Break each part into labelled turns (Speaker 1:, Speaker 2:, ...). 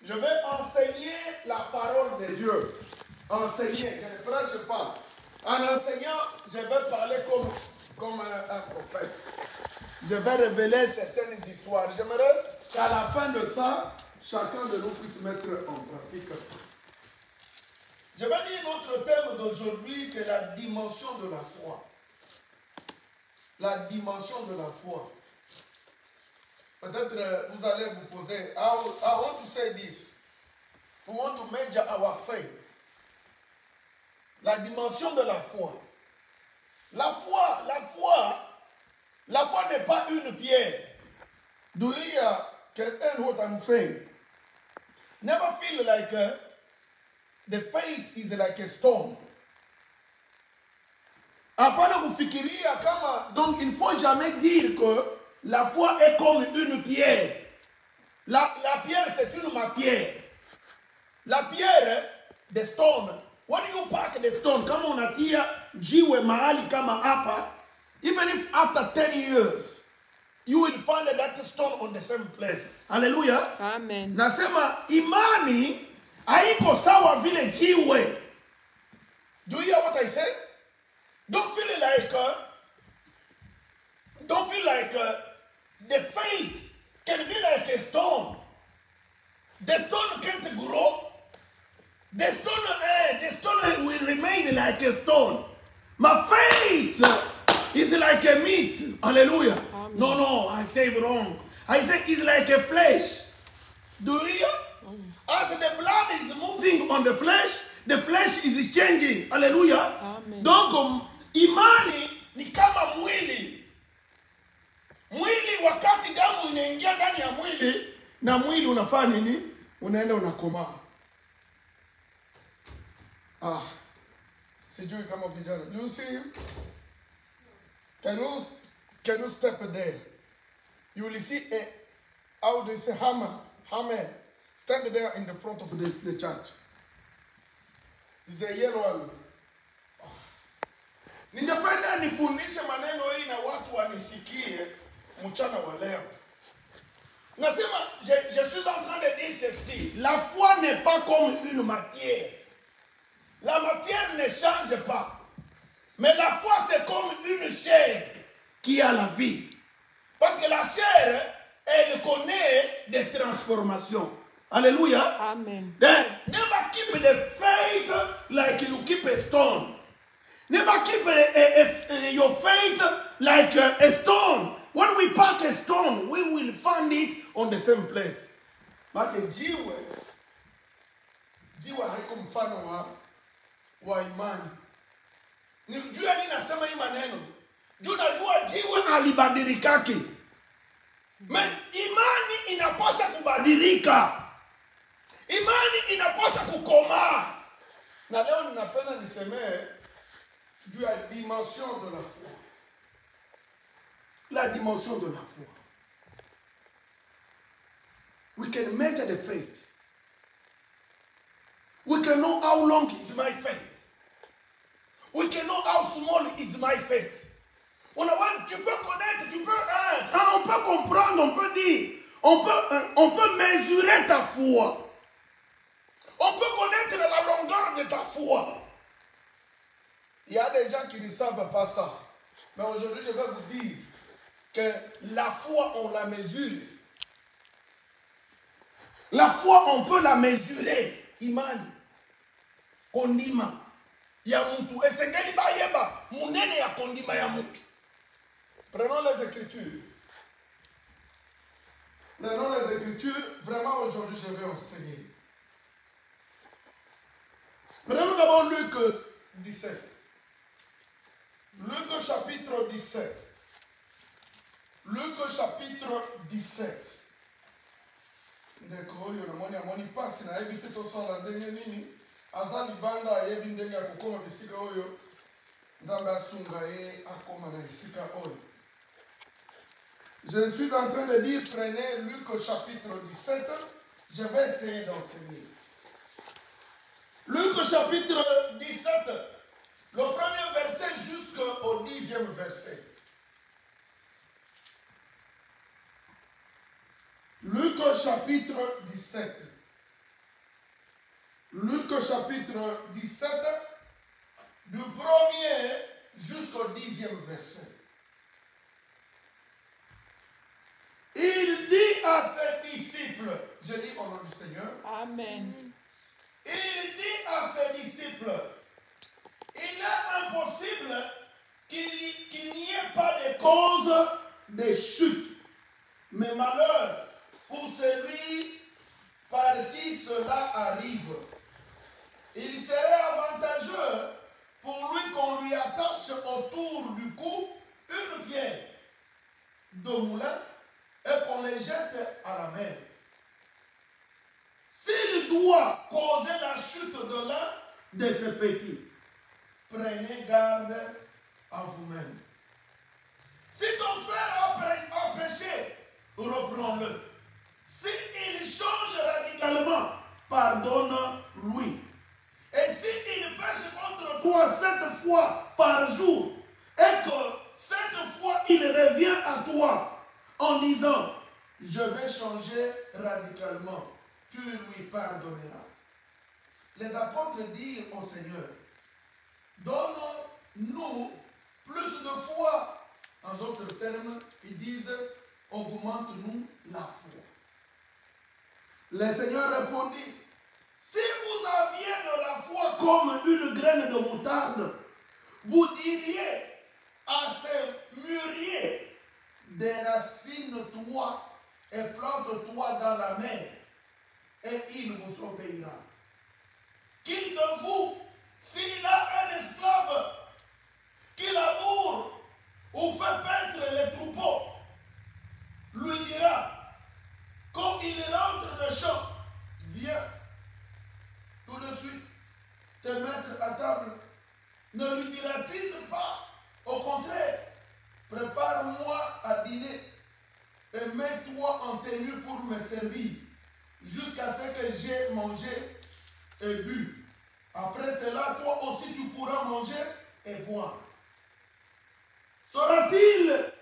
Speaker 1: Je vais enseigner la parole de Dieu. Enseigner, je ne prêche pas. En enseignant, je vais parler comme un prophète. Je vais révéler certaines histoires. J'aimerais qu'à la fin de ça, chacun de nous puisse mettre en pratique. Je vais dire notre thème d'aujourd'hui, c'est la dimension de la foi. La dimension de la foi. Peut-être vous allez vous poser, I want to say this. We want to measure our faith. La dimension de la foi. La foi n'est pas une pierre. Do you understand what I'm saying? Never feel like the faith is like a stone. Hapana kufikiria kama, donc il ne faut jamais dire que la foi est comme une pierre. La pierre c'est une matière. La pierre, the stone. When you pack the stone, kama unatia jiwe mahali kama hapa, even if after 10 years, you will find that stone on the same place. Hallelujah.
Speaker 2: Amen.
Speaker 1: Nasema imani haiko sawa vile jiwe. Do you hear what I say? Don't feel like the faith can be like a stone. The stone can't grow. The stone will remain like a stone. My faith is like a meat. Hallelujah.
Speaker 2: Amen.
Speaker 1: No, I say it wrong. I say it's like a flesh. Do you hear? As the blood is moving on the flesh is changing. Hallelujah.
Speaker 2: Amen.
Speaker 1: Donc, imani ni kama mwili. Mwili wakati damu inaingia ndani ya mwili, na mwili unafanya nini? Unaenda unakomaa. Sijui kama vijana. Do you see him? Can you step there? You will see how do you say hammer? Stand there in the front of the church. It's a yellow one. Ningependa nifundishe maneno hii na watu wanisikie mchana wa leo. Nasema, je suis en train de dire ceci. La foi n'est pas comme une matière. La matière ne change pas. Mais la foi, c'est comme une chair qui a la vie. Parce que la chair, elle connaît des transformations. Alléluia.
Speaker 2: Amen.
Speaker 1: Then, never keep the faith like you keep a stone. Never keep your faith like a stone. When we pack a stone, we will find it on the same place. But jiwe haiko mfano wa imani. Nijua nini nasema hii maneno. Juu najua jiwe halibadiliki. Imani inapaswa kubadilika. Imani inapaswa kukomaa. Na leo ninapenda nisemee juu ya dimension de la foi. La dimension de la foi. We can measure the faith. We can know how long is my faith. We can know how small is my faith. Tu peux connaître, tu peux être. On peut comprendre, on peut dire. On peut mesurer ta foi. On peut connaître la longueur de ta foi. Il y a des gens qui ne savent pas ça. Mais aujourd'hui, je vais vous dire que la foi, on la mesure. La foi, on peut la mesurer. Imani. Kondima. Ya mtu. Esengeli bayeba. Munene ya kondima ya mtu. Prenons les Écritures. Prenons les Écritures. Vraiment, aujourd'hui, je vais enseigner. Prenons d'abord Luc 17. Luc chapitre 17. Luc chapitre 17. Ndeko oyo na mwani amoni pasi na ebi teto sonda ndenge nini. Azali banda yebi ndenge ya kukoma bisika oyo. Nzambe asunga ye akoma na bisika oyo. Je suis en train de dire, prenez Luc chapitre 17. Je vais essayer d'enseigner. Luc chapitre 17. Le premier verset jusqu'au 10e verset. chapitre 17. Luc chapitre 17, du 1er jusqu'au 10e verset. Il dit à ses disciples, je dis au nom du Seigneur.
Speaker 2: Amen.
Speaker 1: Il dit à ses disciples, il est impossible qu'il n'y ait pas de cause de chute, mais malheur pour celui par qui cela arrive. Il serait avantageux pour lui qu'on lui attache autour du cou une pierre de moulin et qu'on les jette à la mer. S'il doit causer la chute de l'un de ces petits, prenez garde à vous-même. Si ton frère a péché, reprends-le. S'il change radicalement, pardonne-lui. Et s'il pêche contre toi 7 fois par jour, et que 7 fois il revient à toi en disant, je vais changer radicalement, tu lui pardonneras. Les apôtres dirent au Seigneur, donne-nous plus de foi. En d'autres termes, ils disent, augmente-nous la foi. Le Seigneur répondit, si vous aviez de la foi comme une graine de moutarde, vous diriez à ces mûriers, déracine-toi et plante-toi dans la mer, et il vous obéira. Qui de vous, s'il a un esclave qui laboure ou fait paître les troupeaux, lui dira, quand il rentre de champ, viens tout de suite te mettre à table. Ne lui dira-t-il pas, au contraire, prépare-moi à dîner et mets-toi en tenue pour me servir jusqu'à ce que j'aie mangé et bu. Après cela, toi aussi tu pourras manger et boire. Sera-t-il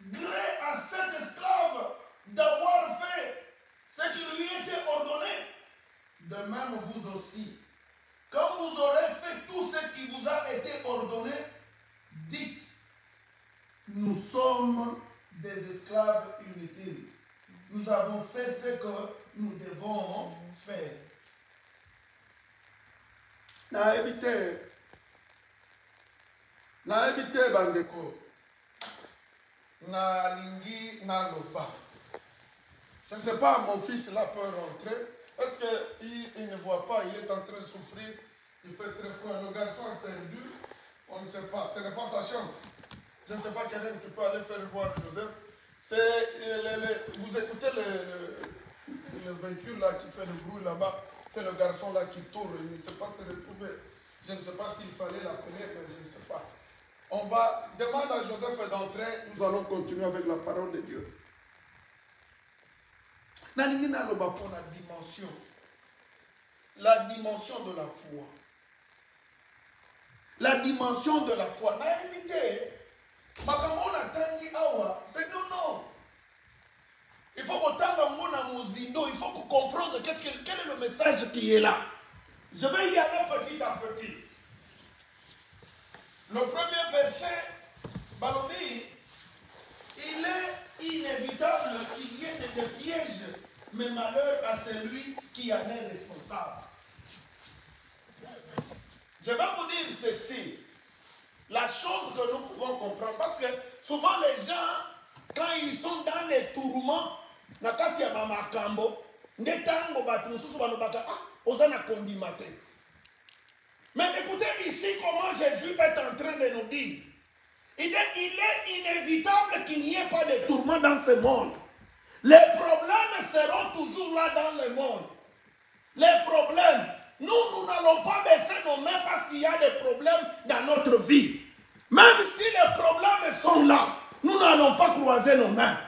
Speaker 1: gré à cet esclave d'avoir fait ce qui lui était ordonné? De même vous aussi. Quand vous aurez fait tout ce qui vous a été ordonné, dites, nous sommes des esclaves inutiles. Nous avons fait ce que nous devons faire. Naebite bandeko. Na lingi na loba. Je ne sais pas, mon fils là peut rentrer. Est-ce qu'il ne voit pas, il est en train de souffrir, il fait très froid. Le garçon est perdu, on ne sait pas, ce n'est pas sa chance. Je ne sais pas quelqu'un qui peut aller faire voir Joseph. Vous écoutez le véhicule là qui fait le bruit là-bas, c'est le garçon là qui tourne, il ne sait pas se retrouver. Je ne sais pas s'il fallait l'appeler, mais je ne sais pas. On va demander à Joseph d'entrer, nous allons continuer avec la parole de Dieu. Nalingi na loba pour la dimension de la foi. La dimension de la foi. Na évité, makambo na tangi awa, c'est non. Il faut qu'autant mona muzindo, il faut comprendre quel est le message qui est là. Je vais y aller petit à petit. Le premier verset, Balobi, il est inévitable qu'il y ait des pièges, mais malheur à celui qui en est responsable. Je vais vous dire ceci, la chose que nous pouvons comprendre, parce que souvent les gens, quand ils sont dans les tourments, nakati ya mamakambo, netango batu mususu banobaka, ozana kondimate. Mais écoutez ici comment Jésus est en train de nous dire. Il est inévitable qu'il n'y ait pas de tourments dans ce monde. Les problèmes seront toujours là dans le monde. Les problèmes. Nous n'allons pas baisser nos mains parce qu'il y a des problèmes dans notre vie. Même si les problèmes sont là, nous n'allons pas croiser nos mains.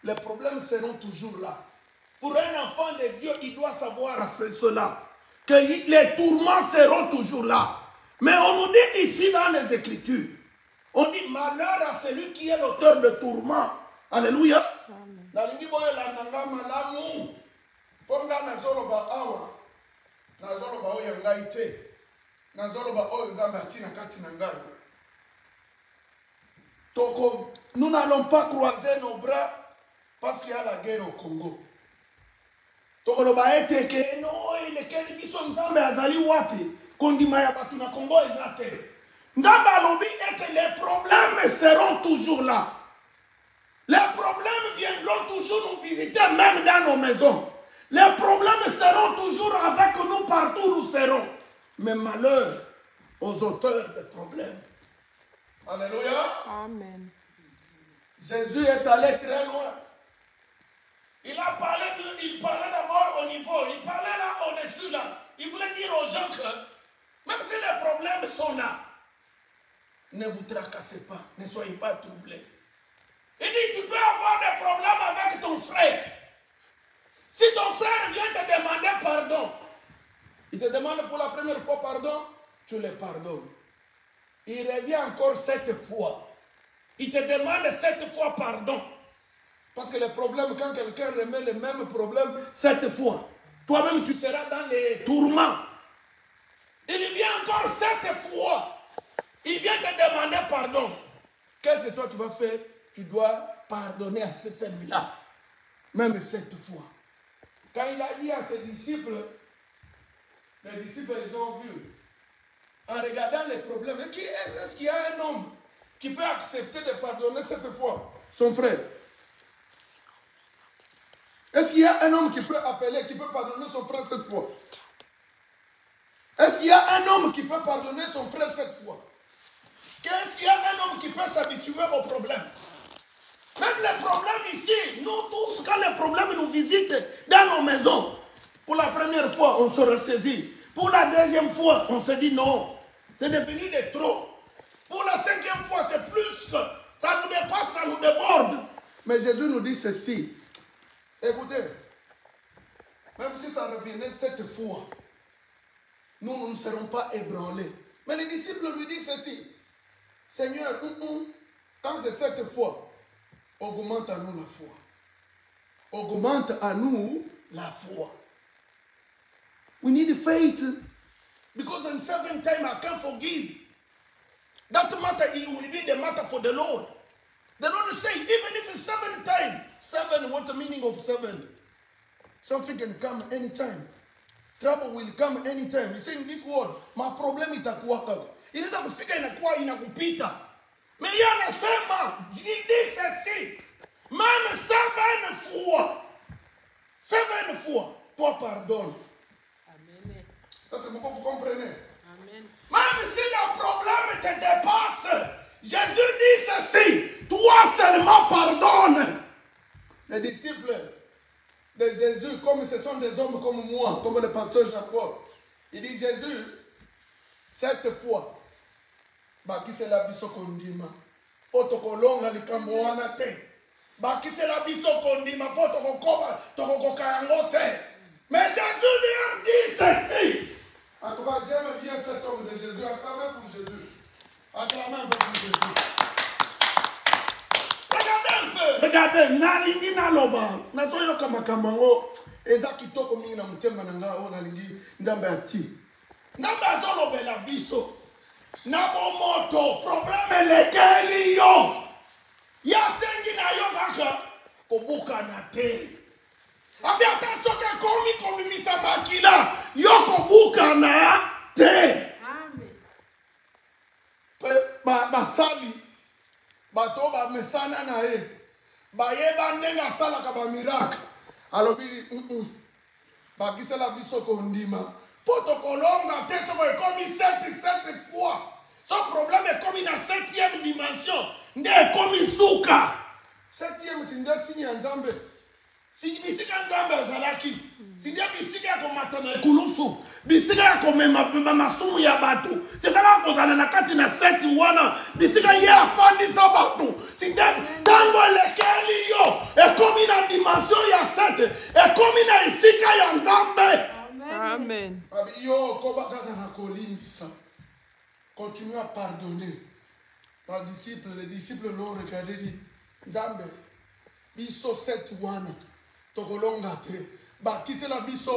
Speaker 1: Les problèmes seront toujours là. Pour un enfant de Dieu, il doit savoir cela. Que les tourments seront toujours là. Mais on nous dit ici dans les Écritures, on dit malheur à celui qui est l'auteur de tourments. Alléluia. Amen. nalingi boyela nanga malamu mpo nga nazoloba awa nazoloba oyo ya ngai te nazoloba oyo nzambe atina kati na ngai. Nous n'allons pas croiser nos bras parce qu'il y a la guerre au Congo. Tokoloba ete ke no elekeli biso nzambe azali wapi kondima ya batu na Congo eza te. Nzambe alobi ete les problèmes seront toujours là. Les problèmes viendront toujours nous visiter même dans nos maisons. Les problèmes seront toujours avec nous partout où nous serons. Mais malheur aux auteurs des problèmes. Alléluia.
Speaker 2: Amen.
Speaker 1: Jésus est allé très loin. Il parlait d'abord au niveau, il parlait là au-dessus là. Il voulait dire aux gens que même si les problèmes sont là, ne vous tracassez pas, ne soyez pas troublés. Il dit, tu peux avoir des problèmes avec ton frère. Si ton frère vient te demander pardon, il te demande pour la première fois pardon, tu le pardonnes. Il revient encore 7 fois. Il te demande 7 fois pardon. Parce que le problème, quand quelqu'un remet le même problème 7 fois, toi-même tu seras dans les tourments. Il vient encore 7 fois. Il vient te demander pardon. Qu'est-ce que toi tu vas faire? Tu dois pardonner à celui-là. Même 7 fois. Quand il a dit à ses disciples, les disciples ils ont vu, en regardant les problèmes, est-ce qu'il y a un homme qui peut accepter de pardonner 7 fois son frère? Est-ce qu'il y a un homme qui peut appeler, qui peut pardonner son frère 7 fois? Est-ce qu'il y a un homme qui peut pardonner son frère 7 fois? Qu'est-ce qu'il y a un homme qui peut s'habituer aux problèmes? Même les problèmes ici, nous tous, quand les problèmes nous visitent dans nos maisons, pour la première fois, on se ressaisit. Pour la deuxième fois, on se dit non, c'est devenu de trop. Pour la 5e fois, c'est plus que ça nous dépasse, ça nous déborde. Mais Jésus nous dit ceci. Écoutez, même si ça revenait 7 fois, nous ne serons pas ébranlés. Mais les disciples lui disent ceci. Seigneur, quand c'est 7 fois, augmente à nous la foi. Augmente à nous la foi. We need faith. Because in 7 times I can forgive. That matter, it will be the matter for the Lord. The Lord say, even if it's 7 times, 7, what the meaning of 7? Something can come anytime. Trouble will come anytime. He's saying this word, my problem itakuwa. Inaweza kufika inakuwa inakupita. Mais yeye anasema, this ceci. Même 7 fois. 7 fois, toi pardonne.
Speaker 2: Amen.
Speaker 1: Ça c'est pourquoi vous comprenez.
Speaker 2: Amen.
Speaker 1: Même si le problème te dépasse, Jésus dit ceci, toi seulement pardonne. Les disciples de Jésus, comme ce sont des hommes comme moi, comme le pasteur Jean-Paul, il dit Jésus, 7 fois, bakisela biso kondima, po tokolonga likambo wana te. Bakisela biso kondima, po tokokoka yango te. Mais Jésus lui dit ceci. En tout cas, j'aime bien cet homme de Jésus. Acclamez pour Jésus. Acclamez pour Jésus. Regardez un peu. Regardez. Nalingi naloba. Nazoyoka makambo. Eza kitoko mingi na mutema nanga o nalingi ndambe ati. Ndambe azolobela biso. Na bomoto. Problème lekeli yo. Ya sengi na yo kaka. Kobuka na te. Abi atasoka komi komimisa makila yoko buka na te.
Speaker 2: Amen.
Speaker 1: Basali bato ba mesana na e bayeba ndenga sala ka ba miracle alobi bakisela biso kondima poto kolonga te soko ekomi 7 fois. Son problème ekomi na 7e dimension nde ekomi suka. 7e sinde sini ya Nzambe. Si bisika Nzambe azalaki, si dia bisika ya komatana ekulusu, bisika ya komema masumu ya batu, sisaka kozala na kati na 7 wana, bisika ye afandisa batu, si dia tango elekeli yo, ekomi na dimension ya 7, ekomi na isika ya Nzambe.
Speaker 2: Amen.
Speaker 1: Yo koba kaka na kolimbisa. Continue à pardonner. Les disciples l'ont regardé et dit, Nzambe, biso set wana tokolonga te bakisela biso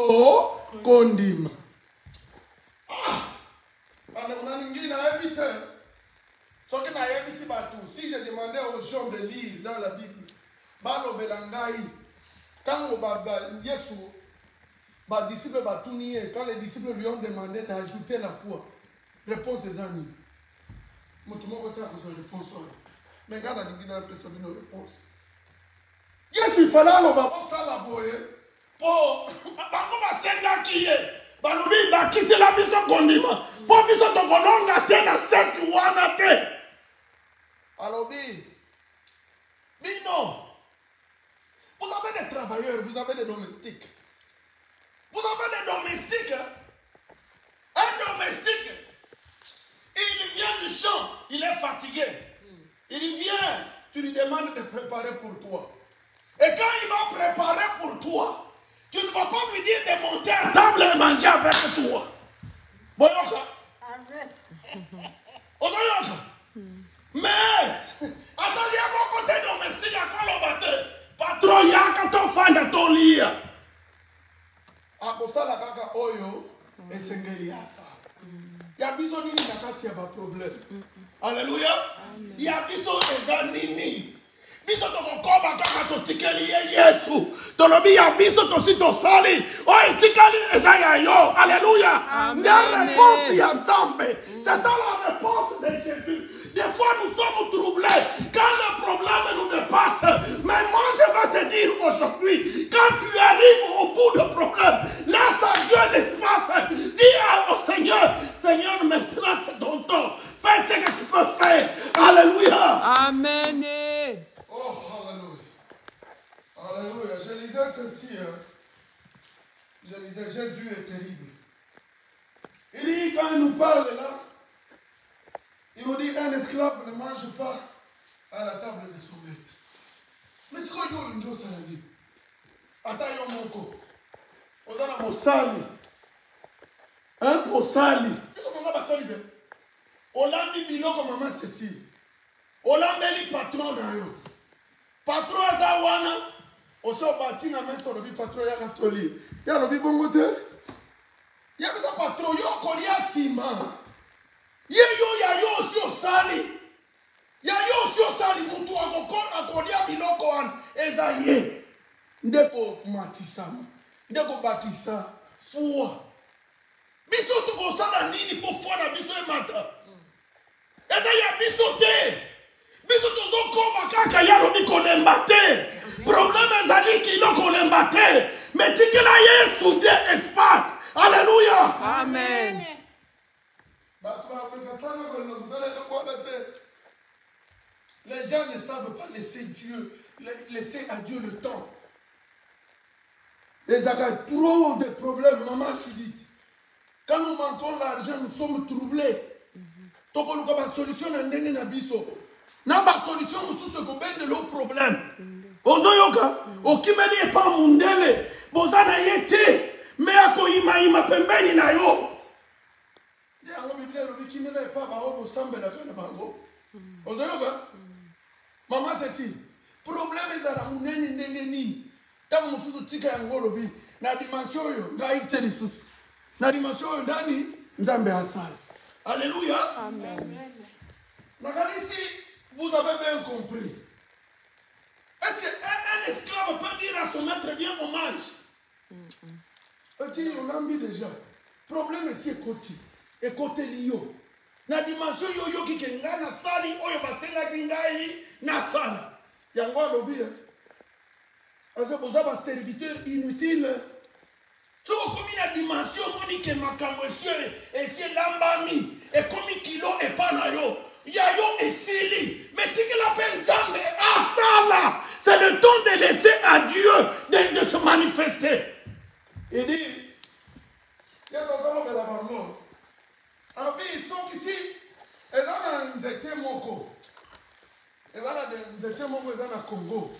Speaker 1: kondima bandeko na ningi nayebi te soki nayebisi bato si je demandais aux gens de lire dans la Bible balobela ngai ntango Yesu badisciple batuni ye quand les disciples lui ont demandé d'ajouter la foi réponse eza nini moto moko te akozwa réponse wana me ngai nalingi napesa bino réponse Yesu ifale aloba bosala boye mpo bango basengaki ye balobi bakisela biso kondima mpo biso tokolonga te na seti wana te alobi bino vous avez des travailleurs vous avez des domestiques vous avez des domestiques un domestique il vient du champ il est fatigué il vient tu lui demandes de préparer pour toi et quand il va préparer pour toi tu ne vas pas lui dire de monter à table et manger avec toi. Boyoka. Ozoyoka. Mais, attendez à mon côté domestique à quand l'on battait. Patron, yaka ton fan de ton lit. Akosala kaka oyo, esengeli asa. Ya biso nini nakati ya ba problème. Alléluia. Ya biso eza nini. Biso tokokoba kaka totikeli ye Yesu. Tolobi ya biso tosi tosali. Oh, itikeli eza ya yo. Alléluia. La réponse y entame. C'est ça la réponse de Jésus. Des fois nous sommes troublés quand le problème nous dépasse. Mais moi je vais te dire aujourd'hui, quand tu arrives au bout du problème, laisse à Dieu l'espace. Dis au Seigneur, Seigneur, maintenant c'est ton temps. Fais ce que tu peux faire. Alléluia.
Speaker 2: Amen.
Speaker 1: Oh, alléluia. Alléluia. Je lisais ceci. Je disais, Jésus est terrible. Il dit, quand il nous parle là, il nous dit, un esclave ne mange pas à la table de son maître. Mais c'est quoi il dit au salarié? Attends, il y a mon corps. On a mon sali. Hein, mon sali. Qu'est-ce qu'on va sali? On l'a mis bilo comme maman Cécile. On l'a mis patron d'ailleurs. Patron aza wana oso bati na meso lobi patron ya katoli ya lobi bongo te ya bisa patron yo kolia sima ye yo ya yo osi osali ya yo osi osali mutu akolia biloko wana eza ye ndeko matisama ndeko bakisa fuwa biso tukosala nini po fuwa na biso emata eza ya biso te biso tozokoma kaka yaro bikolemba te problème ezali kilo kolemba te mais tikela Yesu de espace. Alléluia.
Speaker 2: Amen.
Speaker 1: Les gens ne savent pas laisser à Dieu le temps. Les gens ont trop de problèmes. Maman Judith, quand nous manquons l'argent, nous sommes troublés. Donc on a une solution à Nabiso. Na ba solution mususu ko bende lo problème ozoyoka okimeli epa mundele bozana yete me ako ima pembeni na yo ya ngo biblia lo bikimela epa ba o sambela kana bango ozoyoka mama Cécile problème ezala munene ndenge nini tango mususu tika ya ngolo bi na dimension yo ngai te lisusu na dimension yo ndani nzambe asala. Alléluia. Amen. Ici, vous avez bien compris. Est-ce qu'un esclave peut dire à son maître, viens, on mange? On l'a mis déjà. Problème ici est côté. Et côté liyo. Na dimension yo qui kenga na sali, oyo basenga kingai na sala. Yango lobi. Parce que vous avez un serviteur inutile. Si vous avez la dimension, vous dites que makambo et c'est lambami. Et comme kilo et pas na yo. Yayo et Sili, mais tu que l'appelle Zambé, ah ça là, c'est le temps de laisser à Dieu de se manifester. Il dit, il y a ça dans la parole. Alors ils sont ici, ils ont un zété moko, ils ont un zété moko, ils ont un Congo.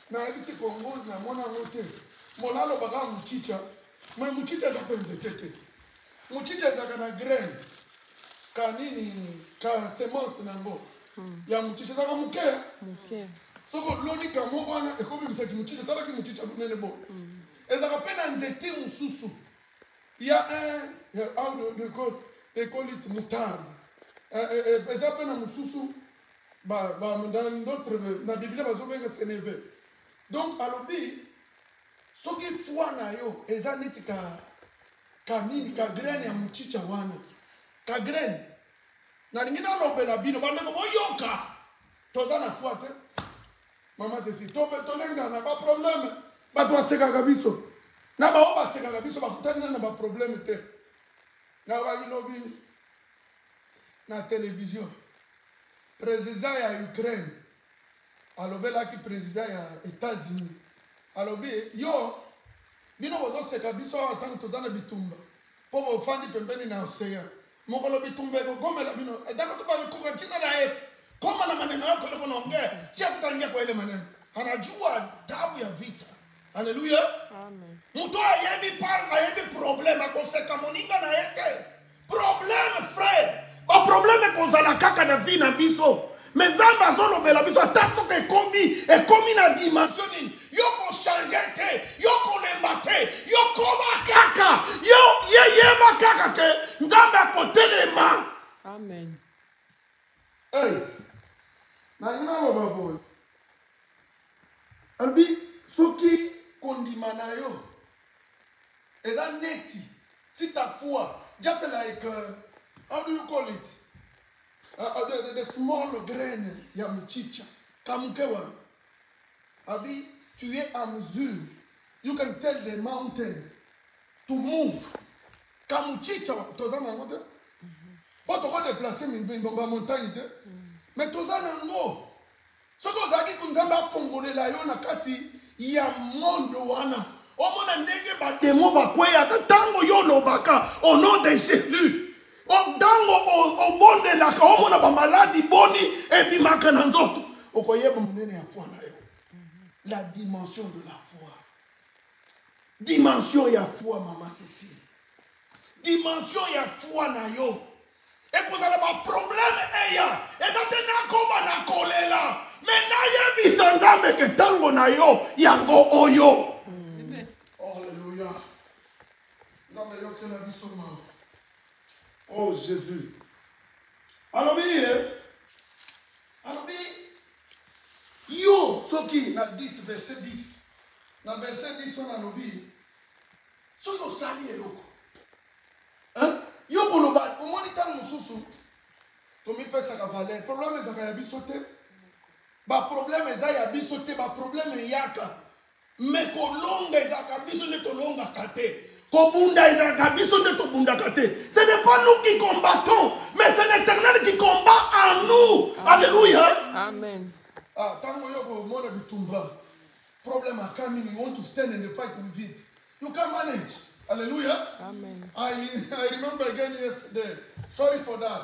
Speaker 1: Na ebiti Congo na mona mote, mona lo baga mchicha, mais mchicha d'appelle zété. Mchicha zaka grain. Kanini ka semence nango ya mchicha zaka muke soko loni kamo wana ekomi misaki muchicha tala ki muchicha kunene bo ezaka pe na nzete mususu il y a un écolite moutarde eza pe na mususu dans d'autres na Bible bazobenga sénévé donc alobi soki foi na yo eza neti ka nini ka graine ya muchicha wana ka graine nalingi nalobela bino bandeko boyoka toza na foi te mama ceci tolenga na baproblème bato basekaka biso na bao basekaka biso bakutani na baproblème te na bayilobi na télévision président ya Ukraine alobelaki président ya États-Unis alobi yo bino bozoseka biso awa ntango toza na bitumba mpo bofandi pembeni na océan mokolo bitumba ekogomela bino ntango tobabikuka ntina na efe koma na maneno yako leko naongea si akutangia kwa ile maneno anajua tabu ya vita haleluya
Speaker 2: Amen.
Speaker 1: mtu ayebi problème akoseka moninga na yete problème frère baproblème ekozala kaka na vie na biso me nzambe azolobela biso ata soki ekomi na dimension nini yo kochange te yo kolemba te yo koma kaka yo yeyeba kaka ke nzambe akotelema.
Speaker 2: Amen.
Speaker 1: Hey, nangina loba boy albi soki kondima na yo eza neti si ta foi just like how do you call it the small grain ya mchicha kamukewa abi tu es en mesure you can tell the mountain to move kamuchicha toza nango te po toko déplacer mbomba montagne te mais toza nango soki ozalaki kunzambe afongolela yo na kati ya mondo wana omona ndenge bademo bakweyaka ntango yo olobaka au nom de Jésus ntango obondelaka omona bamaladi boni ebimaka na nzoto okoyeba monene ya foi na yo la dimension de la foi dimension ya foi mama Cécile dimension ya foi na yo ekozala baproblème eya eza te nakoma na kolela me nayebisa nzambe ke ntango na yo yango oyo. Alléluia. Nzambe yokela biso mawa. Oh Jésus. Alobi yo soki na 10 verset 10 na verset 10 wana alobi soki osali eloko yo koloba omoni ntango mosusu tomipesaka valeur problème ezaka ya biso te baproblème eza ya biso te baproblème eyaka me kolonga ezalaka biso nde tolongaka te kobunda ezalaka biso nde tobundaka te ce n'est pas nous qui combattons mais c'est l'éternel qui combat en nous. Alléluia.
Speaker 2: Amen.
Speaker 1: Ntango yo komona bitumba problème akami you want to stand in the fight with it you can manage. Hallelujah.
Speaker 2: Amen.
Speaker 1: I remember again yesterday. Sorry for that.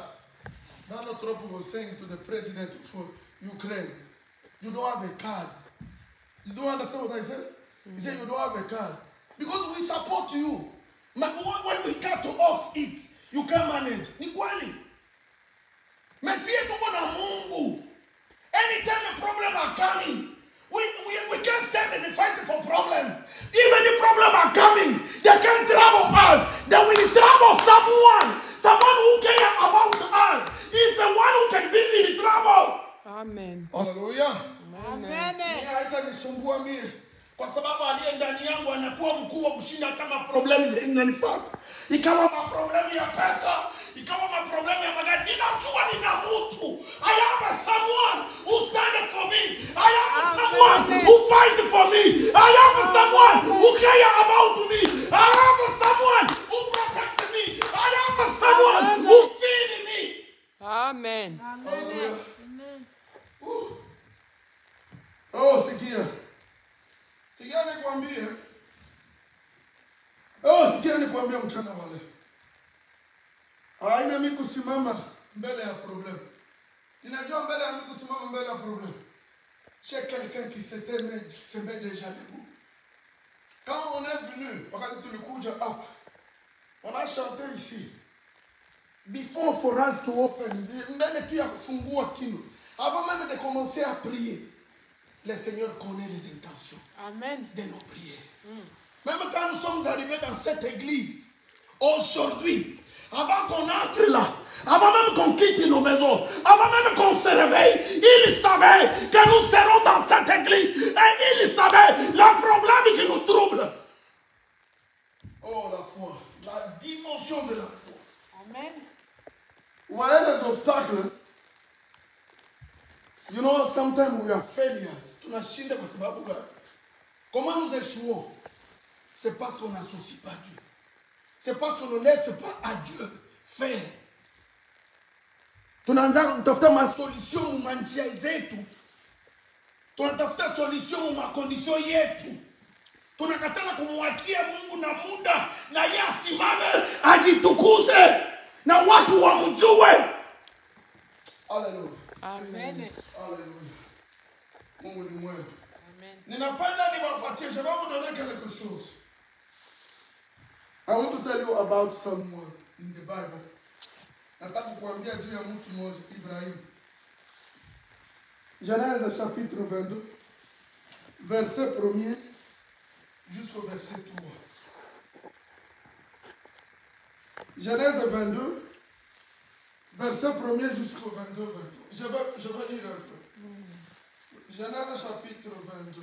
Speaker 1: Donald Trump was saying to the president of Ukraine, you don't have a card. You don't understand what I said? He said, you don't have a card. Because we support you. But when we cut off it, you can't manage. Ni kweli. Mesiye tuko na Mungu. Anytime a problem are coming, we can't stand and fight for problem. Even the problem are coming, they can't trouble us. They will trouble someone. Someone who cares about us is the one who can be in trouble.
Speaker 2: Amen.
Speaker 1: Hallelujah.
Speaker 2: Amen.
Speaker 1: Haitanisumbua mie kwa sababu aliye ndani yangu anakuwa mkubwa kushinda kama problemu zinanifuata. Ikawa maproblemu ya pesa, ikawa maproblemu ya magari, ninajua nina mtu. I have someone who stand for me. I have someone who fight for me. I have someone who care about me. I have someone who protect me. I have someone who feed me.
Speaker 2: Amen.
Speaker 1: Hallelujah. Oh, sikia. Sikia nikwambie. Sikia nikwambie mchana wale. Haina mimi kusimama mbele ya problem. Ninajua mbele ya mimi kusimama mbele ya problem. J'ai quelqu'un qui se met déjà debout. Quand on est venu, wakati tulikuja hapa, on a chanté ici. Before for us to open, mbele tu ya kufungua kinywa. Avant même de commencer à prier. le Seigneur connaît les intentions
Speaker 2: Amen.
Speaker 1: de nos prières. Même quand nous sommes arrivés dans cette église, aujourd'hui, avant qu'on entre là, avant même qu'on quitte nos maisons, avant même qu'on se réveille, il savait que nous serons dans cette église. Et il savait le problème qui nous trouble. Oh, la foi, la dimension de la foi.
Speaker 2: Amen.
Speaker 1: Vous voyez les obstacles? You know, sometimes we are failures. Tunashinda kwa sababu gani? Comment nous échouons? C'est parce qu'on n'associe pas Dieu. C'est parce qu'on ne laisse pas à Dieu faire. Tunaanza kutafuta masolution mu njia zetu. Tunatafuta solution mu makondisio yetu. Tunakatana kumwachia Mungu na muda na yeye asimame ajitukuze na watu wamjue. Hallelujah.
Speaker 2: Amen.
Speaker 1: Hallelujah. Mungu ni mwema.
Speaker 2: Amen.
Speaker 1: Ninapenda niwapatie, je vais vous donner quelque chose. I want to tell you about someone in the Bible. Nataka kukuambia juu ya mtu mmoja, Ibrahim. Genèse chapitre 22, verset 1er jusqu'au verset 3. Genèse 22, verset 1er jusqu'au 22, 23. Je vais lire un peu. Genèse chapitre 22.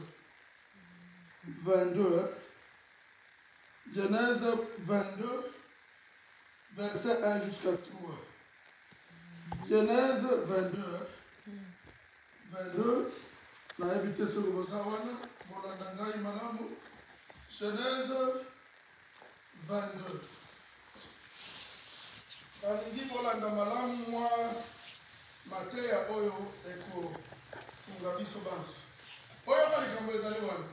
Speaker 1: Genèse 22, verset 1 jusqu'à 3. Genèse 22. La invité sur le Bosawana, Molandangai Malamu. Genèse 22. Kalingi Molanda Malamu, moi, Matéa Oyo, Eko, Fungabiso Bans. Oyo Kalikambo Ezaliwana.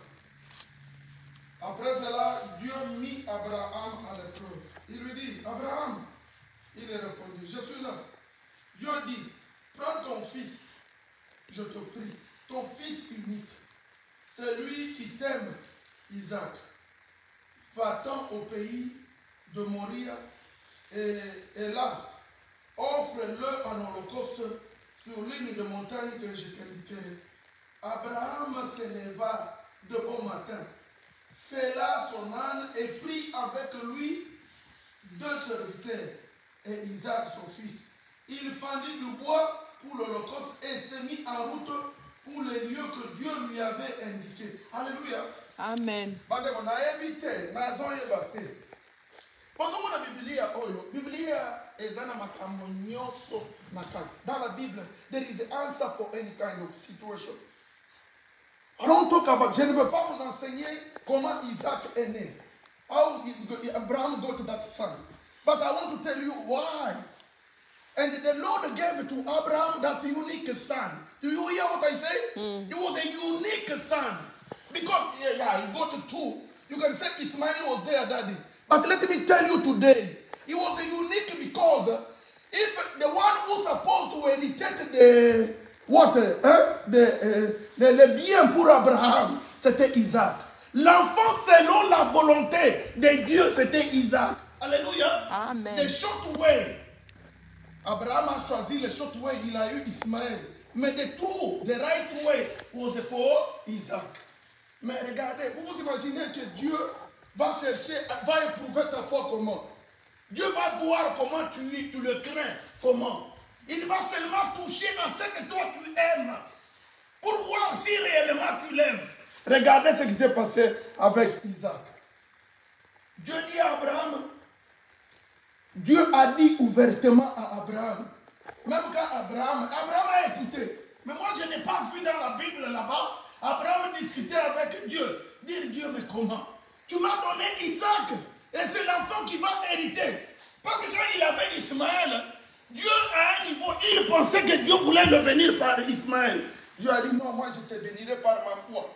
Speaker 1: Après cela, Dieu mit Abraham à l'épreuve. Il lui dit, Abraham, il est répondu, je suis là. Dieu dit, prends ton fils, je te prie, ton fils unique, celui qui t'aime, Isaac. Va-t'en au pays de Moria et là, offre-le en holocauste sur l'une des montagnes que je t'indiquerai. Abraham se leva de bon matin. C'est là son âne et prit avec lui 2 serviteurs et Isaac son fils. Il fendit du bois pour l'holocauste et se mit en route pour les lieux que Dieu lui avait indiqués. Alléluia.
Speaker 2: Amen.
Speaker 1: Parce qu'on a évité, nazo yebate. Parce qu'on a Biblia oyo, Biblia ezana makambo nyonso nakati. Dans la Bible, there is an answer for any kind of situation. I don't talk about, je ne veux pas vous enseigner comment Isaac est né. How Abraham got that son. But I want to tell you why. And the Lord gave to Abraham that unique son. Do you hear what I say? It was a unique son. Because, he got 2. You can say Ismail was there, daddy. But let me tell you today, it was a unique because if the one who's supposed to inherit le bien pour Abraham, c'était Isaac. L'enfant selon la volonté de Dieu, c'était Isaac. Alléluia.
Speaker 2: Amen.
Speaker 1: The short way. Abraham a choisi le short way, il a eu Ismaël. Mais the right way was for Isaac. Mais regardez, vous vous imaginez que Dieu va chercher, va éprouver ta foi comment? Dieu va voir comment tu le crains, comment? Il va seulement toucher à ce que toi tu aimes pour voir si réellement tu l'aimes. Regardez ce qui s'est passé avec Isaac. Dieu dit à Abraham, Dieu a dit ouvertement à Abraham, même quand Abraham a écouté, mais moi je n'ai pas vu dans la Bible là-bas, Abraham discutait avec Dieu, dire Dieu mais comment? Tu m'as donné Isaac et c'est l'enfant qui va hériter. Parce que quand il avait Ismaël, Dieu à un niveau, il pensait que Dieu voulait le bénir par Ismaël. Dieu a dit non, moi je te bénirai par ma foi.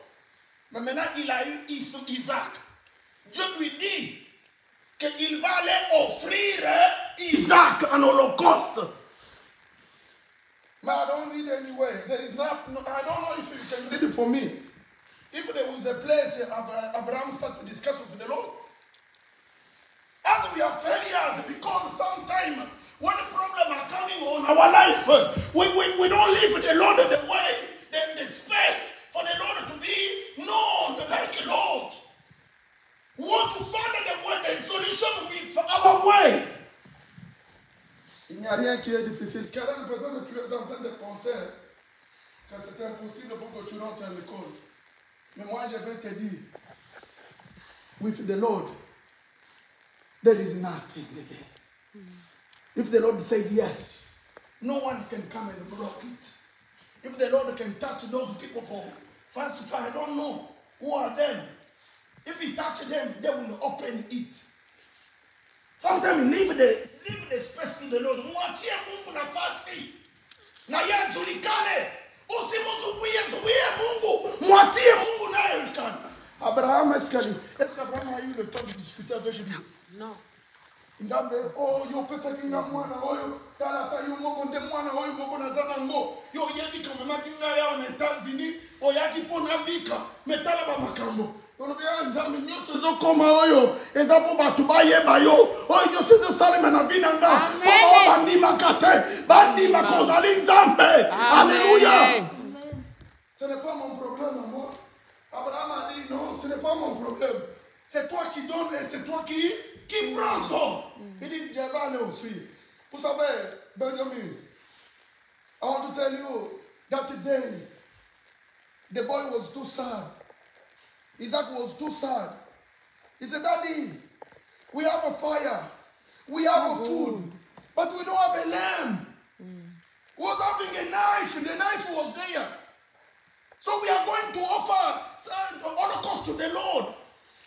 Speaker 1: Mais maintenant il a eu Isaac. Dieu lui dit qu'il va aller offrir Isaac en holocauste. But I don't read anywhere. There is not, I don't know if you can read it for me. If there was a place Abraham started to discuss with the Lord. As we are failures, because sometimes when the problems are coming on our life, we don't leave the Lord the way, the space for the Lord known like Lord. We want to find the way, the solution with our way. Il n'y a rien qui est difficile. Karen, peut-être que tu es en train de penser que c'est impossible pour que tu rentres à l'école. Mais moi, je vais te dire, with the Lord, there is nothing there. If the Lord said yes, no one can come and block it. If the Lord can touch those people for first time, I don't know who are them. If he touch them, they will open it. Sometimes leave the space to the Lord. Mwachie Mungu nafasi. Na yeye ajulikane. Usimzuie Mungu. Mwachie Mungu naye ajulikane. Abraham, est-ce qu'Abraham a eu le temps de discuter avec lui?
Speaker 2: Non.
Speaker 1: Ndambe, oh, yo pesa kinga mwana, oyo, talata yo moko nde mwana, oyo moko na zanango, yo yebi kama makinga yao na États-Unis, oyaki pona bika, metala ba makambo. Ono bia nzambe nyoso zo koma oyo, ezapo batu ba yeba yo, oyo nyoso zo salema na vinanga, oyo bandi makate, bandi makozali nzambe. Alléluia. Ce n'est pas mon problème, moi. Abraham a dit non, ce n'est pas mon problème. C'est toi qui donnes et c'est toi qui prends. Il dit, je vais aller aussi. Vous savez, Benjamin, I want to tell you that today, the boy was too sad. Isaac was too sad. He said, Daddy, we have a fire. We have a food. But we don't have a lamb. He was having a knife. The knife was there. So we are going to offer holocaust to the Lord.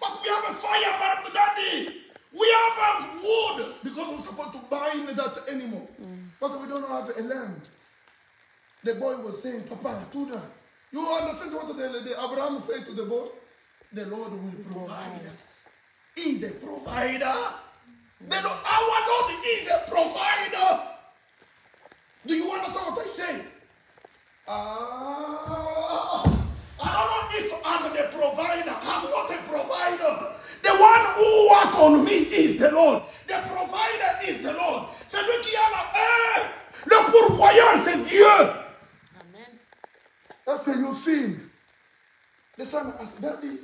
Speaker 1: But we have a fire, but Daddy, we have a wood. Because we're supposed to buy that anymore. But we don't have a lamb. The boy was saying, Papa, Tuda, you understand what the Abraham said to the boy? The Lord will provide. He is a provider. The Lord, our Lord is a provider. Do you understand what I say? I don't know if I'm the provider. I'm not a provider. The one who works on me is the Lord. The provider is the Lord. C'est lui qui a la le pourvoyeur, c'est Dieu.
Speaker 2: Amen.
Speaker 1: That's when you feel. The son asked, Daddy,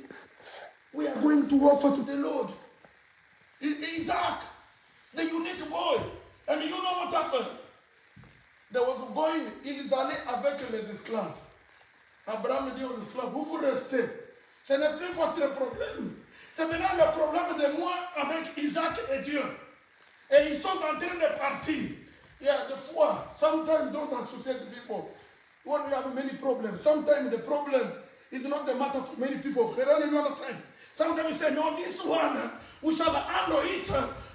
Speaker 1: we are going to offer to the Lord. Isaac, the unique boy. And you know what happened? There was a boy, ils allaient avec les esclaves. Abraham dit aux esclaves, vous restez. Ce n'est plus votre problème. C'est maintenant le problème de moi avec Isaac et Dieu. Et ils sont en train de partir. Yeah, the fois, sometimes don't associate people. When we have many problems, sometimes the problem is not the matter for many people. They don't even understand. Sometimes you say, no, this one, we shall handle it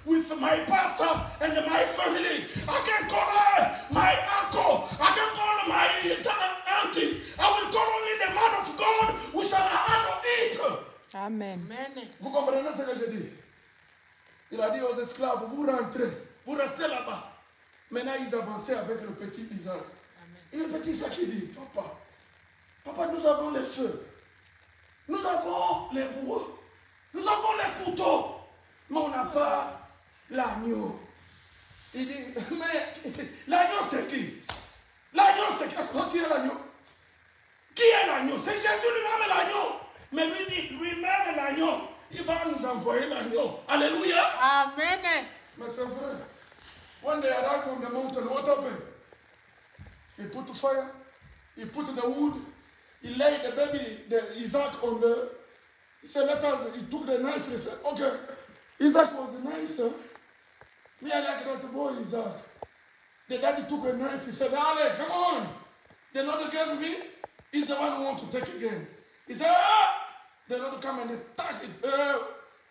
Speaker 1: with my pastor and my family. I can call my uncle. I can call my auntie. I will call only the man of God. We shall handle it.
Speaker 2: Amen.
Speaker 1: Vous comprenez ce que je dis? Il a dit aux esclaves, vous rentrez, vous restez là-bas. Maintenant, ils avançaient avec le petit Isaac. Et le petit Isaac, il dit, Papa, nous avons les feux. Nous avons les bois. Nous avons les couteaux. Mais on n'a pas l'agneau. Il dit, mais l'agneau c'est qui? L'agneau c'est qui est l'agneau? Qui est l'agneau? C'est Jésus lui-même l'agneau. Mais lui dit, lui-même l'agneau. Il va nous envoyer l'agneau. Alléluia.
Speaker 2: Amen.
Speaker 1: Mais c'est vrai. When they arrived on the mountain, what happened? He put the fire. He put the wood. He laid the baby, Isaac on the. He said, let us. He took the knife. He said, okay. Isaac was nice. Me, I like that boy, Isaac. The daddy took a knife. He said, Ale, come on. The Lord gave me. He's the one who wants to take again. He said, the Lord come and start it.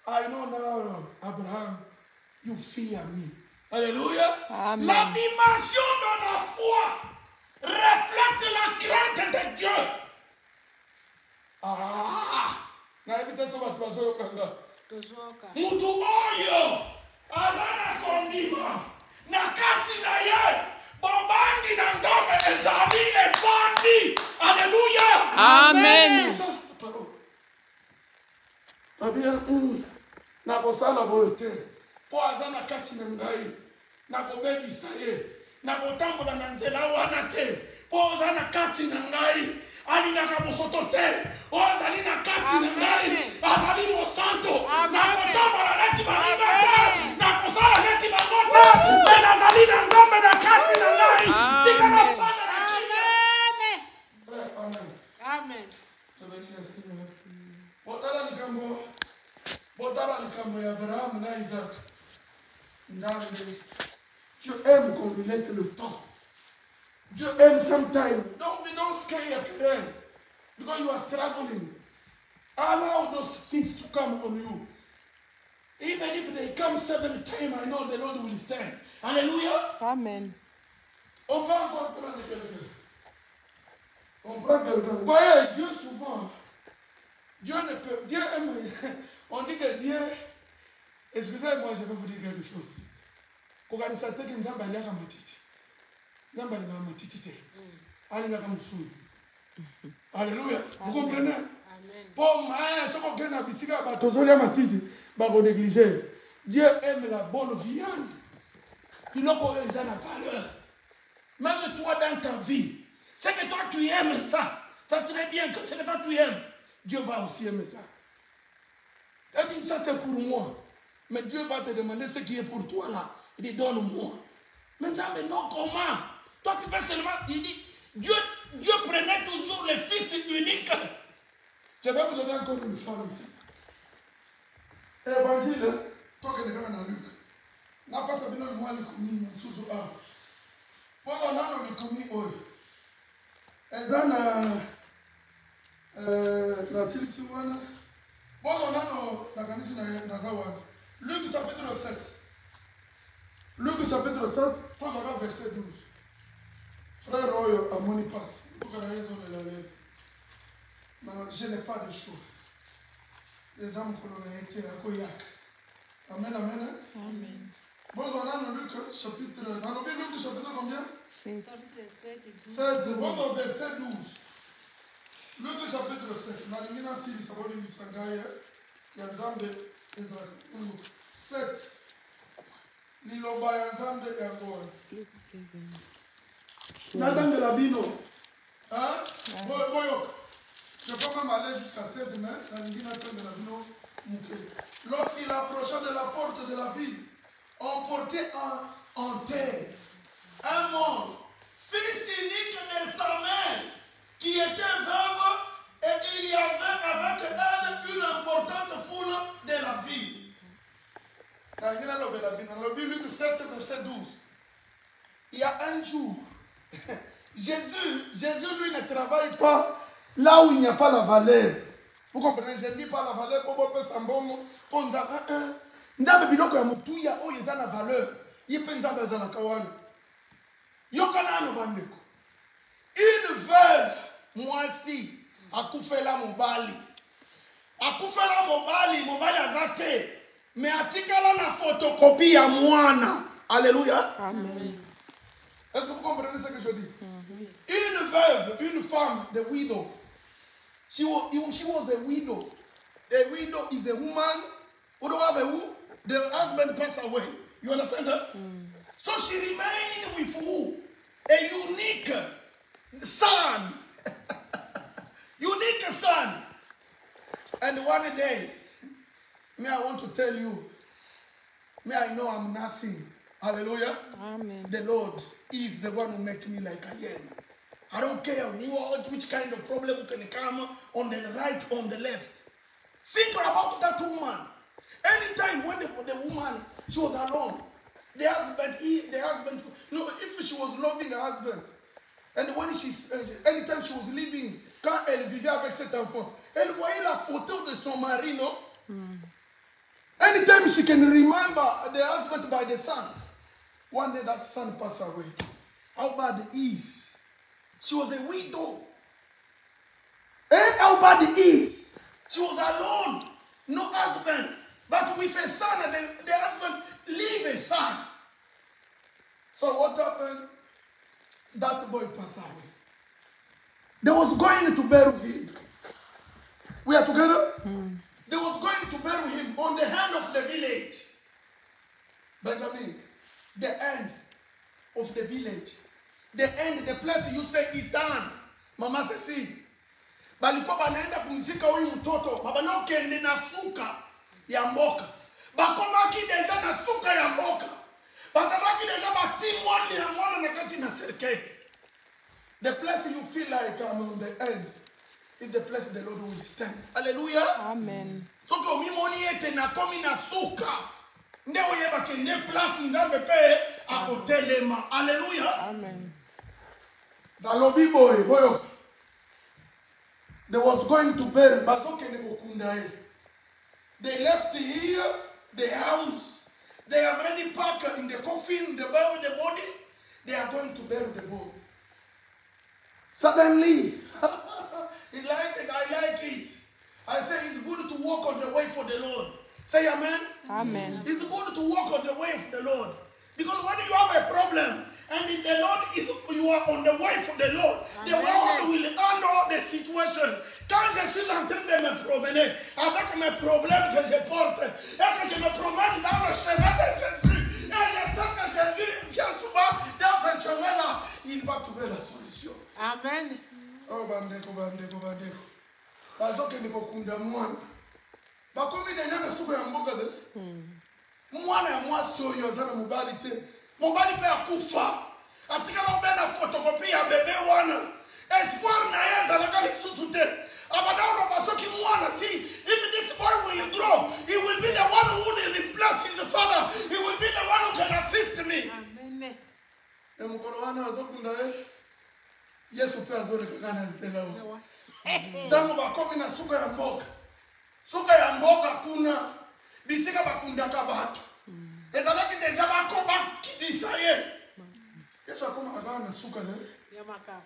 Speaker 1: I know now, Abraham, you fear me. Alléluia.
Speaker 2: Amen.
Speaker 1: La dimension de la foi reflète la crainte de Dieu. Na evite so watu wazoyo kanga. Mtu oyo azana kondima na kati na ye bombangi na nzambe ezali efandi. Alléluia.
Speaker 2: Amen.
Speaker 1: Tabia na kosala boyote po azana kati na ngai na kobebisa ye na kotambola na nzela wana te po oza na kati na ngai alingaka mosoto te ozali na kati na ngai azali mosanto na kotambola neti baninga te na kosala neti bango te me nazali na ngombe na kati na ngai tika na fana na kime. Amen. Botala likambo ya Abraham na Isaac. Dieu aime qu'on lui laisse le temps. Dieu aime sometimes. Don't scare your parents because you are struggling. Allow those things to come on you. Even if they come 7 times, I know the Lord will stand. Alléluia.
Speaker 2: Amen.
Speaker 1: On va encore prendre quelqu'un. On prend quelqu'un. Vous voyez, Dieu souvent, Dieu ne peut, Dieu aime, on dit que Dieu, excusez-moi, je vais vous dire quelque chose. Regardez ça, c'est que nous avons balayé comme matiti. Nous avons balayé comme matiti. Allez, comme sous. Alléluia. Vous comprenez? Amen. Pour moi, ce qu'on a dit, c'est que tous les matiti, on négliger. Dieu aime la bonne viande. Il n'a pas besoin de valeur. Même toi dans ta vie, c'est que toi tu aimes ça. Ça serait bien que c'est que toi tu aimes. Dieu va aussi aimer ça. Elle dit ça c'est pour moi. Mais Dieu va te demander ce qui est pour toi là. Il dit donne-moi. Mais ça, mais non, comment? Toi tu fais seulement. Il dit Dieu prenait toujours le fils unique. Je vais vous donner encore une femme ici. Évangile, toi qui es dans Luc. N'a pas sabine le moi le commis sous a. Pour on a le commis oi. Eza na silisi wana. Pour on a na kanisi na zawana. Luc chapitre 7. Luc chapitre 7, toi regarde verset 12. Frère Oyo a moni passe. Pour que la raison de la lèvre. Mais je n'ai pas de choix. Les âmes que l'on a été à Koyak. Amen, amen. Amen. Bon, on a le Luc chapitre. Dans le Luc chapitre combien? 7. Chapitre 7 et 12. 7. Bon, verset 12. Luc chapitre 7. Dans le Mina Sili, ça va lui s'engager. Il y a Zambe et 7. Liloba ya Zambe et Angola. Luc 7. Nadam de la Bino. Hein? Voyons. Je peux même aller jusqu'à 16 mètres. Dans le Mina de la Bino. Lorsqu'il approcha de la porte de la ville, on portait en terre un mort, fils unique de sa mère, qui était veuve, et il y avait avec elle une importante foule de la ville. Dans le Luc 7, verset 12, il y a un jour, Jésus lui ne travaille pas là où il n'y a pas la valeur. Vous comprenez? Je ne dis pas la valeur pour faire sambongo. Pour nous avoir un. Ndabe biloko ya mutuya oyo eza na valeur. Yipe nzambe azala kawana. Yokana no bandeko. Une veuve mwasi akufela mobali. Akufela mobali azate. Mais atikala na photocopie ya mwana. Alléluia. Amen. Est-ce que vous comprenez ce que je dis? Une veuve, une femme, the widow. She was a widow. A widow is a woman who don't have a who? The husband passed away. You understand that? So she remained with who? A unique son. Unique son. And one day, I want to tell you, I know I'm nothing. Hallelujah. Amen. The Lord is the one who makes me like I am. I don't care which kind of problem can come on the right, on the left. Think about that woman. Anytime when the woman, she was alone, the husband, if she was loving her husband, and when anytime she was leaving, quand elle vivait avec cet enfant, elle voyait la photo de son mari, non? Anytime she can remember the husband by the son, one day that son passed away. How bad it is? She was a widow. How bad it is? She was alone, no husband, but with a son, and the husband leave a son. So what happened? That boy passed away. They was going to bury him. We are together? They was going to bury him on the hand of the village. Benjamin, the end. of the village. The end, the place you say is done. Mama says, see. Balikuwa banaenda kumzika huyu mtoto. Baba nao kende na suka ya mboka. Bakoma ki deja na suka ya mboka. Bazabaki deja batimwani ya mwana na kati na serikali. The place you feel like on the end is the place the Lord will stand. Hallelujah.
Speaker 2: Amen.
Speaker 1: So que mimoni ete na komi na suka. Ndeo yeba kende place nzambe pe akotelema. Hallelujah.
Speaker 2: Amen.
Speaker 1: Dalobi boyo. They was going to bury Bazoke Nebokunda. They left here, the house. They have already packed in the coffin, the body. They are going to bury the body. Suddenly, he liked it, I like it. I say it's good to walk on the way for the Lord. Say amen.
Speaker 2: Amen.
Speaker 1: It's good to walk on the way for the Lord. Because when you have a problem and the Lord is, you are on the way for the Lord, the Lord will handle the situation. Quand je suis en train de me promener avec mes problèmes que je porte, et que je me promène dans le chemin de Jésus, et je sais que Jésus vient souvent dans ce chemin-là, il va trouver la solution.
Speaker 2: Amen.
Speaker 1: Oh, bandeko. Bazoke Nebokunda mwana. Bakomi deja na suko ya mboga de. Mwana ya mwasi oyo azana mobali te. Mobali pe akufa. Atikala obena photocopy ya bebe wana. Espoir na ye ezalaka lisusu te. Abadaona basoki mwana si. If this boy will grow, he will be the one who will replace his father. He will be the one who can assist me.
Speaker 2: Amen.
Speaker 1: Mkono wana azokunda Yesu pe azoleka kana zitela. Tango bakomi na suka ya mboga. Suka ya mboga kuna bisika bakundaka batu. Ezalaki deja bakoba kidisa ye. Yesu akoma akana suka ne.
Speaker 2: Yamaka.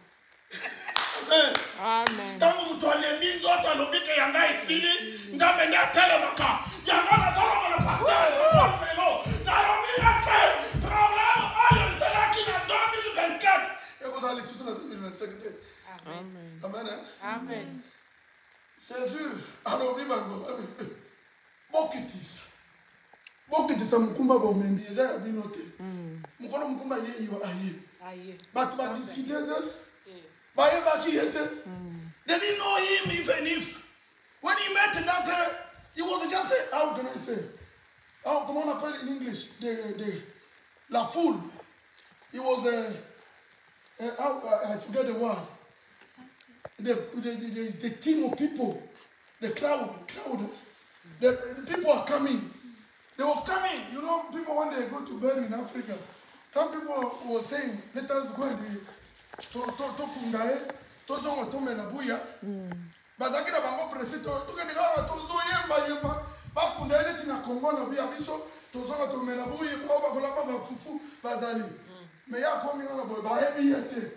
Speaker 1: Amen.
Speaker 2: Amen.
Speaker 1: Tango mtu aliyebinzo hata lobike yanga isili, ngambe ndi atele maka. Yanga na zala na pastor kwa melo. Na romina te. Problema ayo nselaki na 2024. Eko zali sisi na 2025.
Speaker 2: Amen.
Speaker 1: Amen.
Speaker 2: Amen.
Speaker 1: Jésus, alors bibango. Bokitisa mukumba ba umendi eza ya binote. Mukono mukumba ye iwa aye.
Speaker 2: Aye.
Speaker 1: But discuter de. Ba ye ba ki yete. They didn't know him even if when he met that he was just say, how can I say? How comment on appelle in English? La foule. He was I forget the word. The team of people, the crowd, the people are coming. They were coming. You know, people when they go to bury in Africa, some people were saying, let us go and to kungae, to zonga to menabuya. Bazakira bango presito, to kaniga to zo yemba, ba kungae tina Kongo na buya biso, to zonga to menabuya, ba bakola ba fufu bazali. Me ya komi na boy ba hebi yete.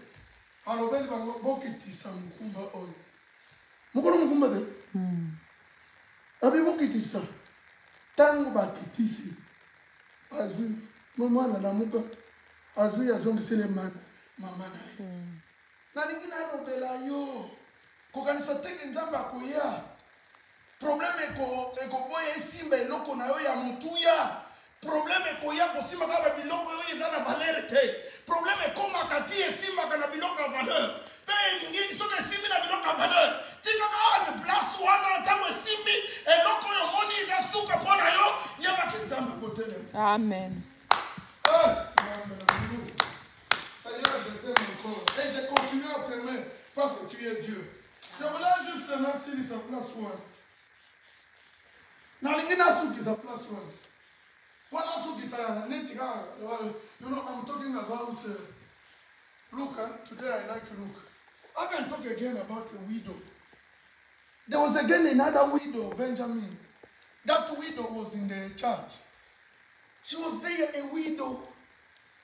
Speaker 1: Alobeli bango bokitisa mukumba oyo. Mukono mukumba de. Abi bokitisa. Tango bakitisi. Azu mwana na muka. Azu ya zongi sele mana. Mama na. Na ningina alobela yo. Kokanisa teke nzamba koya. Probleme eko boye simba eloko na yo ya mutuya. Problème ko ya ko simba ka biloko yo ezana valeur te. Problème ko makati e simba kana biloko valeur. Pe ngini soka simbi na biloko valeur. Tika ka ni place wana tango simbi eloko yo moni za suka pona yo ya makinzamba kotele.
Speaker 2: Amen.
Speaker 1: Seigneur, je t'aime encore. Et je continue à t'aimer parce que tu es Dieu. Je voulais juste lancer sa place one. Na lingina suki sa place one. You know, I'm talking about Luke. Today I like Luke. I can talk again about a widow. There was again another widow, Benjamin. That widow was in the church. She was there, a widow.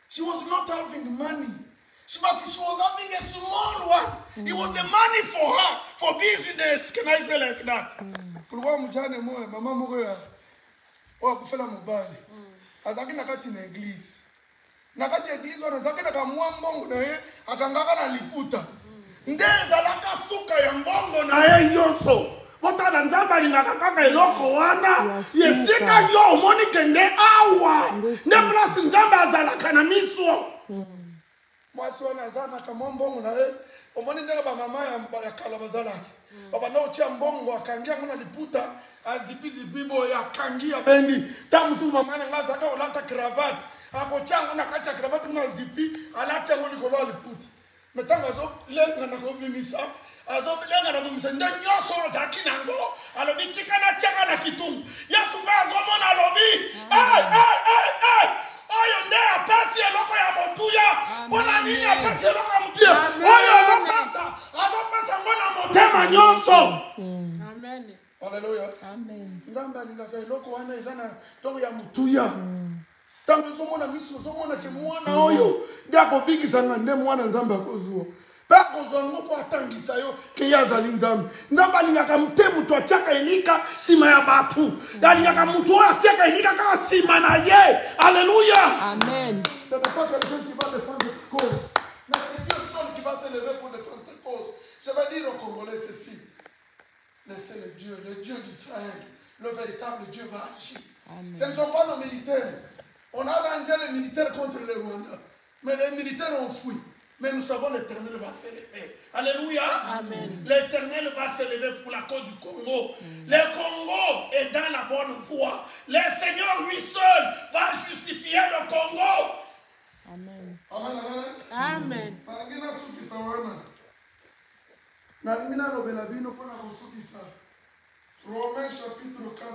Speaker 1: She was not having money. But she was having a small one. It was the money for her, for business. Can I say like that? Mama mogoya. Oh, kufela mobali. Azaki nakati na église. Nakati église wana azaki na kamwa mbongo na ye akangaka na liputa. Ndeza laka suka ya mbongo na ye nyonso. Botala nzamba alingaka kaka eloko wana. Yesika yo omoni kende awa. Ne place nzamba azalaka na miso. mwasi wana aza na kamwa mbongo na ye omoni ndenge bamama ya kala bazalaki babanda otia mbongo akangi yango na liputa azipizipi boye akangi abendi ntango mosusu mama na ngai azalaka kolata cravate akotia yango na kati ya cravate kuna zipi alati yango likolo ya liputa me ntango azolenga na kobimisa azolenga na kobimisa nde nyonso azalaki nango alobi tika na tiaka na kitungu yesu mpe azomona alobi oyo nde apesi eloko ya motuya mpona nini apesi eloko ya motuya oyo azopesa ngo na motema nyonso. Alleluya. Nzambe alingaka eloko wana eza na ntongo ya motuya ntango ozomona miso ozomona ke mwana oyo nde akobikisanga nde mwana nzambe akozwa mpe akozwa ngo mpo atangisa yo ke ye azali nzambe. Nzambe alingaka te moto atiaka elika nsima ya bato alingaka moto oyo atiaka elika kaka nsima na ye. Alleluya.
Speaker 2: Amen.
Speaker 1: Ce n'est pas quelqu'un qui va défendre cette cause, mais c'est Dieu seul qui va se lever pour défendre cette cause. Je vais dire aux Congolais ceci. Laissez le Dieu d'Israël, le véritable Dieu va agir. Amen. Ce ne sont pas nos militaires. On a rangé les militaires contre les Rwandais, mais les militaires ont fui. Mais nous savons l'Éternel va se lever. Alléluia.
Speaker 2: Amen.
Speaker 1: L'Éternel va se lever pour la cause du Congo. Le Congo est dans la bonne voie. Le Seigneur lui seul va justifier le Congo.
Speaker 2: Amen.
Speaker 1: Amen. Romains chapitre 4,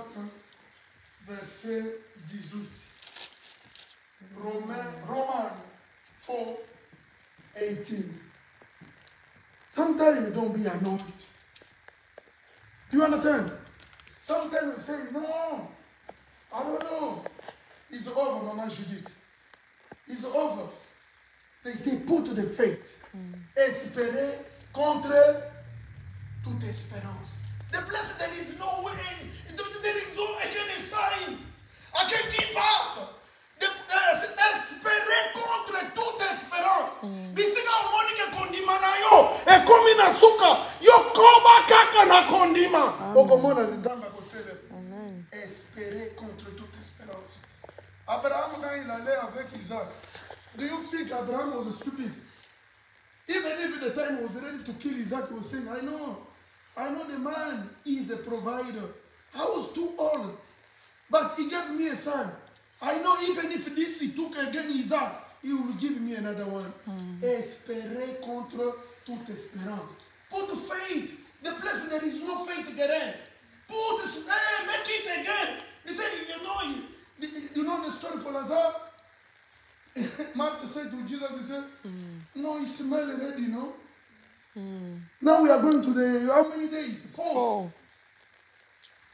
Speaker 1: verset 18. Romans 4, 18. Sometimes you don't be anointed. Do you understand? Sometimes you say, no, I don't know. It's over, Maman Judith. It's over. They say, put the faith. Espérer contre toute espérance. The place there is no way. There is no any sign. I can give up. Espérer contre toute espérance. Bisika omoni ke kondima na yo ekomi na suka yo koba kaka na kondima okomona nzambe akotele. Espérer contre toute espérance. Abraham, quand il allait avec Isaac, do you think Abraham was stupid? Even if the time was ready to kill Isaac, he was saying, I know the man is the provider. I was too old, but he gave me a son. I know even if this he took again Isaac, he will give me another one. Espérer contre toute espérance. Put faith. The place there is no faith again. Make it again. He said, you know the story for Lazarus? Martha said to Jesus, he said, no, he smells already, no? Now we are going to how many days? 4.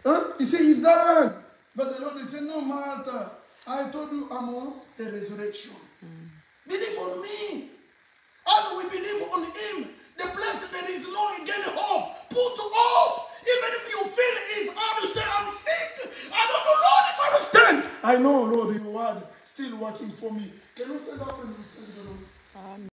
Speaker 1: Huh? He said, he's done. But the Lord said, no, Martha, I told you I'm on the resurrection. Believe on me. As we believe on him, the place there is no again hope. Put hope. Even if you feel it's hard to say, I'm sick. I don't know, Lord, if I will stand. I know, Lord, your word still working for me. Can you stand up and say the Lord?